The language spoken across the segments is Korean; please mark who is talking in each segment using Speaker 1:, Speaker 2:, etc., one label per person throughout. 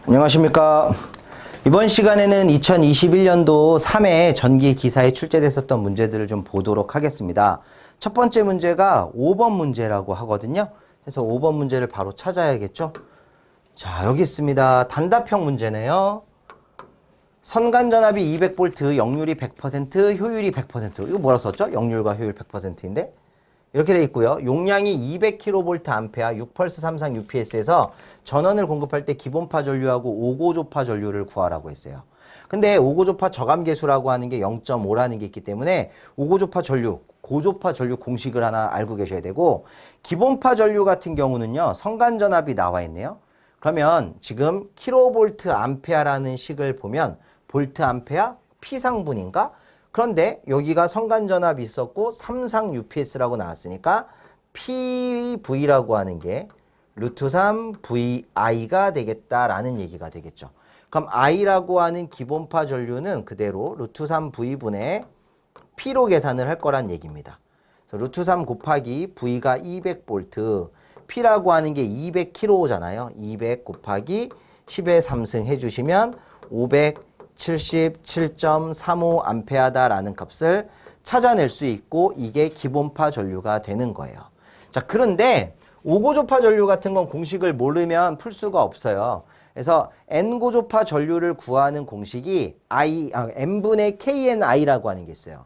Speaker 1: 안녕하십니까. 이번 시간에는 2021년도 3회 전기 기사에 출제됐었던 문제들을 좀 보도록 하겠습니다. 첫 번째 문제가 5번 문제라고 하거든요. 그래서 5번 문제를 바로 찾아야겠죠. 자, 여기 있습니다. 단답형 문제네요. 선간전압이 200V, 역률이 100%, 효율이 100%. 이거 뭐라 썼죠? 역률과 효율 100%인데. 이렇게 돼 있고요. 용량이 200kVA 6펄스 33 UPS에서 전원을 공급할 때 기본파 전류하고 오고조파 전류를 구하라고 했어요. 근데 오고조파 저감계수라고 하는 게 0.5라는 게 있기 때문에 오고조파 전류, 고조파 전류 공식을 하나 알고 계셔야 되고, 기본파 전류 같은 경우는요, 선간전압이 나와 있네요. 그러면 지금 킬로볼트 암페아라는 식을 보면 볼트 암페아 P상분인가? 그런데 여기가 선간전압이 있었고 33 UPS라고 나왔으니까 PV라고 하는 게 루트 3 VI가 되겠다라는 얘기가 되겠죠. 그럼 I라고 하는 기본파 전류는 그대로 루트 3 V분의 P로 계산을 할 거란 얘기입니다. 그래서 루트 3 곱하기 V가 200V, P라고 하는 게 200kg잖아요. 200 곱하기 10의 3승 해주시면 577.35A다라는 값을 찾아낼 수 있고, 이게 기본파 전류가 되는 거예요. 자, 그런데 오고조파 전류 같은 건 공식을 모르면 풀 수가 없어요. 그래서 N고조파 전류를 구하는 공식이 N분의 KNI라고 하는 게 있어요.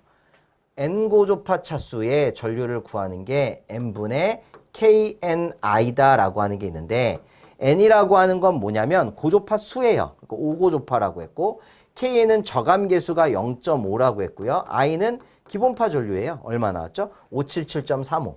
Speaker 1: N고조파 차수의 전류를 구하는 게 N분의 KNI다라고 하는 게 있는데, N이라고 하는 건 뭐냐면 고조파 수예요. 그러니까 오고조파라고 했고, K는 저감계수가 0.5라고 했고요. I는 기본파 전류예요. 얼마 나왔죠? 577.35.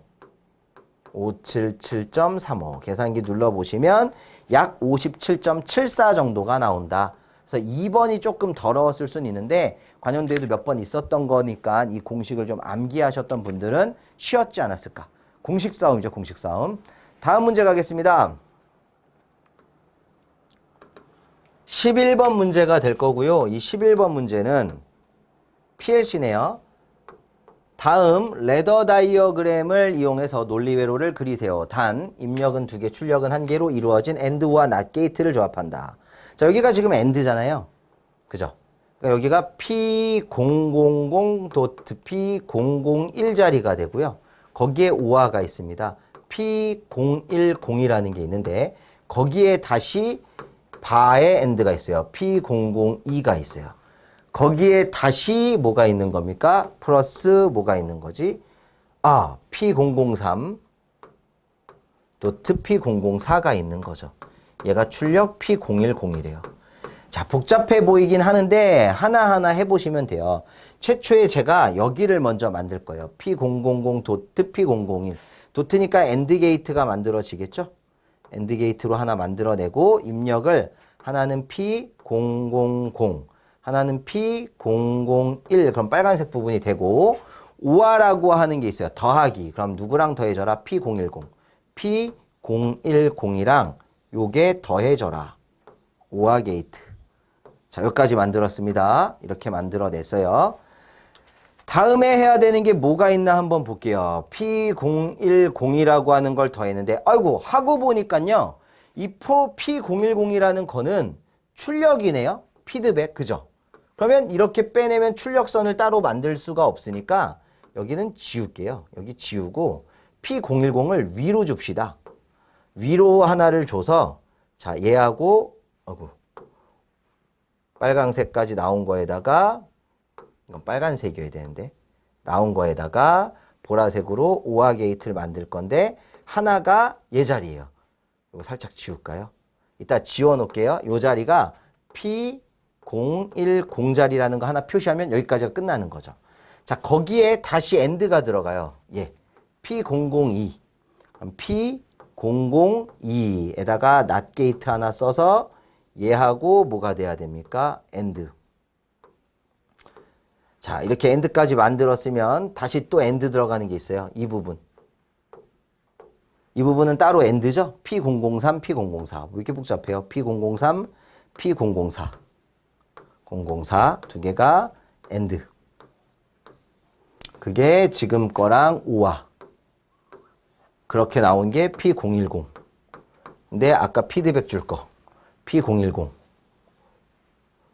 Speaker 1: 577.35. 계산기 눌러보시면 약 57.74 정도가 나온다. 그래서 2번이 조금 더러웠을 수는 있는데, 관현도에도 몇 번 있었던 거니까 이 공식을 좀 암기하셨던 분들은 쉬었지 않았을까. 공식 싸움이죠, 공식 싸움. 다음 문제 가겠습니다. 11번 문제가 될 거고요. 이 11번 문제는 PLC네요. 다음 레더 다이어그램을 이용해서 논리회로를 그리세요. 단, 입력은 2개, 출력은 1개로 이루어진 AND와 NOT 게이트를 조합한다. 자, 여기가 지금 AND잖아요. 그죠? 그러니까 여기가 P000.P001 자리가 되고요. 거기에 오화가 있습니다. P010이라는 게 있는데, 거기에 다시 바에 AND가 있어요. P002가 있어요. 거기에 다시 뭐가 있는 겁니까? 플러스 뭐가 있는 거지? P003 도트 P004가 있는 거죠. 얘가 출력 P010이래요. 자, 복잡해 보이긴 하는데 하나하나 해보시면 돼요. 최초에 제가 여기를 먼저 만들 거예요. P000 도트 P001. 도트니까 AND 게이트가 만들어지겠죠? AND 게이트로 하나 만들어내고, 입력을 하나는 P000, 하나는 P001. 그럼 빨간색 부분이 되고, 오화라고 하는 게 있어요. 더하기. 그럼 누구랑 더해져라? P010. P010이랑 요게 더해져라. 오화 게이트. 자, 여기까지 만들었습니다. 이렇게 만들어냈어요. 다음에 해야 되는 게 뭐가 있나 한번 볼게요. P010이라고 하는 걸 더했는데, 아이고, 하고 보니까요, 이 P010이라는 거는 출력이네요. 피드백, 그죠? 그러면 이렇게 빼내면 출력선을 따로 만들 수가 없으니까 여기는 지울게요. 여기 지우고 P010을 위로 줍시다. 위로 하나를 줘서, 자, 얘하고, 빨강색까지 나온 거에다가, 이건 빨간색이어야 되는데, 나온 거에다가 보라색으로 오화 게이트를 만들 건데, 하나가 얘 자리예요. 이거 살짝 지울까요? 이따 지워 놓을게요. 이 자리가 P010 자리라는 거 하나 표시하면 여기까지가 끝나는 거죠. 자, 거기에 다시 AND가 들어가요. 예. P002. 그럼 P002에다가 NOT 게이트 하나 써서 얘하고 뭐가 돼야 됩니까? AND. 자, 이렇게 AND까지 만들었으면 다시 또 AND 들어가는 게 있어요. 이 부분. 이 부분은 따로 AND죠? P003, P004. 왜 이렇게 복잡해요? P003, P004. 004 두 개가 AND. 그게 지금 거랑 오화. 그렇게 나온 게 P010. 근데 아까 피드백 줄 거. P010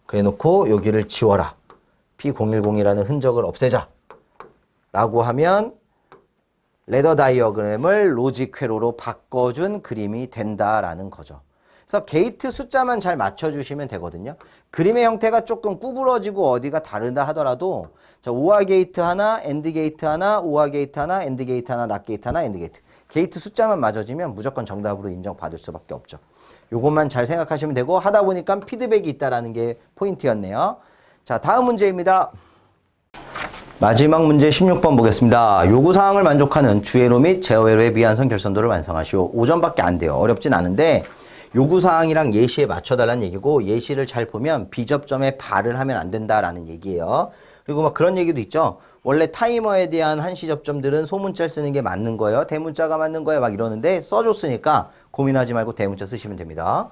Speaker 1: 그래 놓고 여기를 지워라. P010이라는 흔적을 없애자. 라고 하면 레더 다이어그램을 로직 회로로 바꿔준 그림이 된다라는 거죠. 그래서 게이트 숫자만 잘 맞춰주시면 되거든요. 그림의 형태가 조금 구부러지고 어디가 다르다 하더라도 자, 오아 게이트 하나, 엔드 게이트 하나, 오아 게이트 하나, 엔드 게이트 하나, 낫 게이트 하나, 엔드 게이트. 게이트 숫자만 맞아지면 무조건 정답으로 인정받을 수밖에 없죠. 요것만 잘 생각하시면 되고 하다 보니까 피드백이 있다라는 게 포인트였네요. 자, 다음 문제입니다. 마지막 문제 16번 보겠습니다. 요구사항을 만족하는 주회로 및 제어회로의 미완성 결선도를 완성하시오. 5점밖에 안 돼요. 어렵진 않은데 요구사항이랑 예시에 맞춰달라는 얘기고 예시를 잘 보면 비접점에 발을 하면 안 된다라는 얘기예요. 그리고 막 그런 얘기도 있죠. 원래 타이머에 대한 한시 접점들은 소문자를 쓰는 게 맞는 거예요. 대문자가 맞는 거예요. 막 이러는데 써줬으니까 고민하지 말고 대문자 쓰시면 됩니다.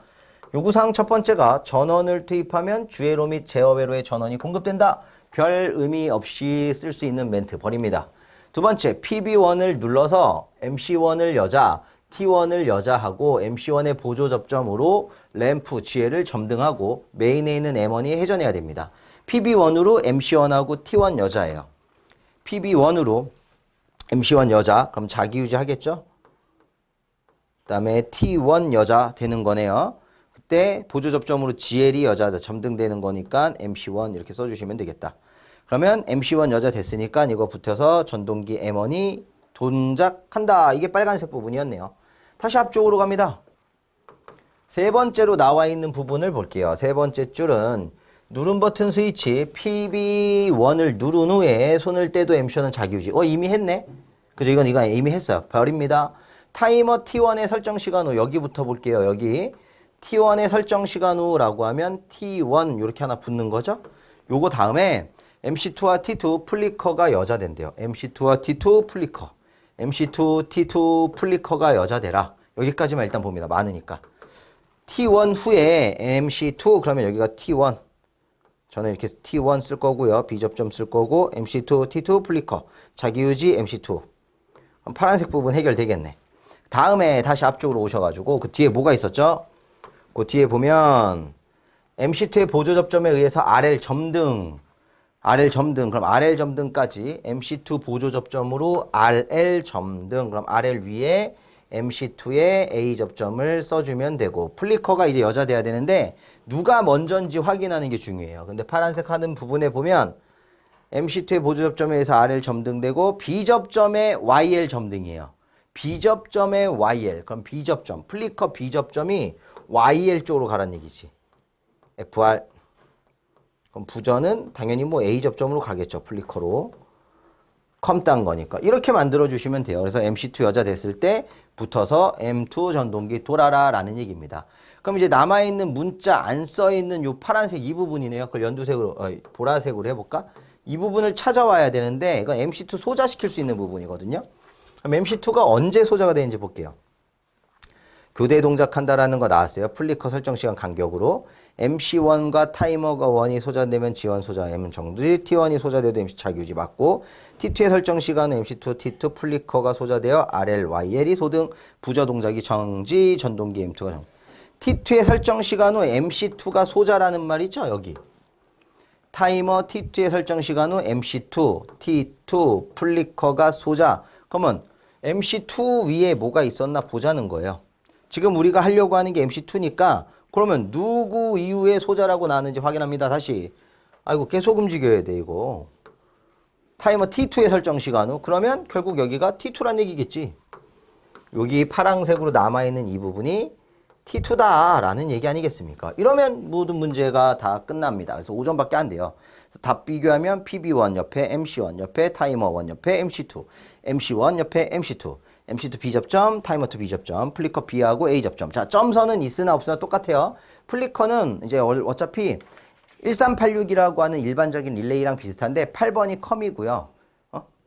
Speaker 1: 요구사항 첫 번째가 전원을 투입하면 주회로 및 제어회로의 전원이 공급된다. 별 의미 없이 쓸 수 있는 멘트 버립니다. 두 번째, PB1을 눌러서 MC1을 여자, T1을 여자하고 MC1의 보조 접점으로 램프, 지혜를 점등하고 메인에 있는 M1이 회전해야 됩니다. PB1으로 MC1하고 T1 여자예요. PB1으로 MC1 여자, 그럼 자기유지 하겠죠? 그 다음에 T1 여자 되는 거네요. 그때 보조 접점으로 GL이 여자 점등되는 거니까 MC1 이렇게 써주시면 되겠다. 그러면 MC1 여자 됐으니까 이거 붙여서 전동기 M1이 동작한다. 이게 빨간색 부분이었네요. 다시 앞쪽으로 갑니다. 세 번째로 나와 있는 부분을 볼게요. 세 번째 줄은 누른 버튼 스위치 PB1을 누른 후에 손을 떼도 MC1은 자기유지. 이미 했네? 그죠? 이건 이미 했어요. 별입니다. 타이머 T1의 설정 시간 후 여기부터 볼게요. 여기 T1의 설정 시간 후라고 하면 T1 이렇게 하나 붙는 거죠. 요거 다음에 MC2와 T2 플리커가 여자 된대요. MC2와 T2 플리커. MC2, T2 플리커가 여자 되라. 여기까지만 일단 봅니다. 많으니까. T1 후에 MC2 그러면 여기가 T1. 저는 이렇게 T1 쓸 거고요. B접점 쓸 거고 MC2, T2 플리커. 자기유지 MC2. 그럼 파란색 부분 해결되겠네. 다음에 다시 앞쪽으로 오셔가지고 그 뒤에 뭐가 있었죠? 그 뒤에 보면 MC2의 보조 접점에 의해서 RL 점등, 그럼 RL 점등까지 MC2 보조 접점으로 RL 점등, 그럼 RL 위에 MC2의 A 접점을 써주면 되고 플리커가 이제 여자 돼야 되는데 누가 먼저인지 확인하는 게 중요해요. 근데 파란색 하는 부분에 보면 MC2의 보조 접점에 의해서 RL 점등되고 B 접점에 YL 점등이에요. B 접점에 YL, 그럼 B 접점, 플리커 B 접점이 YL 쪽으로 가라는 얘기지. FR. 그럼 부전은 당연히 뭐 A 접점으로 가겠죠. 플리커로. 컴딴 거니까. 이렇게 만들어주시면 돼요. 그래서 MC2 여자 됐을 때 붙어서 M2 전동기 돌아라 라는 얘기입니다. 그럼 이제 남아있는 문자 안 써있는 요 파란색 이 부분이네요. 그걸 연두색으로, 보라색으로 해볼까? 이 부분을 찾아와야 되는데 이건 MC2 소자시킬 수 있는 부분이거든요. 그럼 MC2가 언제 소자가 되는지 볼게요. 교대 동작한다라는 거 나왔어요. 플리커 설정 시간 간격으로. MC1과 타이머가 1이 소자되면 지원 소자 M 정지, T1이 소자돼도 MC 자기유지 맞고, T2의 설정 시간은 MC2, T2 플리커가 소자되어 RL, YL이 소등, 부저 동작이 정지, 전동기 M2가 정지. T2의 설정 시간 후 MC2가 소자라는 말이죠. 여기. 타이머 T2의 설정 시간 후 MC2, T2 플리커가 소자. 그러면 MC2 위에 뭐가 있었나 보자는 거예요. 지금 우리가 하려고 하는 게 MC2니까 그러면 누구 이후에 소자라고 나왔는지 확인합니다. 다시. 아이고 계속 움직여야 돼 이거. 타이머 T2의 설정 시간 후 그러면 결국 여기가 T2란 얘기겠지. 여기 파란색으로 남아있는 이 부분이 T2다 라는 얘기 아니겠습니까? 이러면 모든 문제가 다 끝납니다. 그래서 5점밖에 안 돼요. 그래서 답 비교하면 PB1 옆에 MC1 옆에 타이머 1 옆에 MC2 MC1 옆에 MC2 MC2 B접점, 타이머 2 B접점, 플리커 B하고 A접점. 자, 점선은 있으나 없으나 똑같아요. 플리커는 이제 어차피 1386이라고 하는 일반적인 릴레이랑 비슷한데 8번이 컴이고요.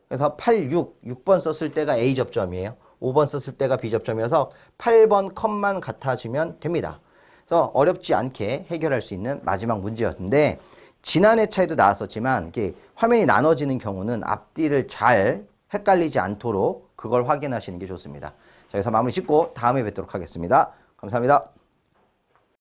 Speaker 1: 그래서 6번 썼을 때가 A접점이에요. 5번 썼을 때가 B접점이어서 8번 컴만 같아지면 됩니다. 그래서 어렵지 않게 해결할 수 있는 마지막 문제였는데 지난 회차에도 나왔었지만 이렇게 화면이 나눠지는 경우는 앞뒤를 잘 헷갈리지 않도록 그걸 확인하시는 게 좋습니다. 자, 여기서 마무리 짓고 다음에 뵙도록 하겠습니다. 감사합니다.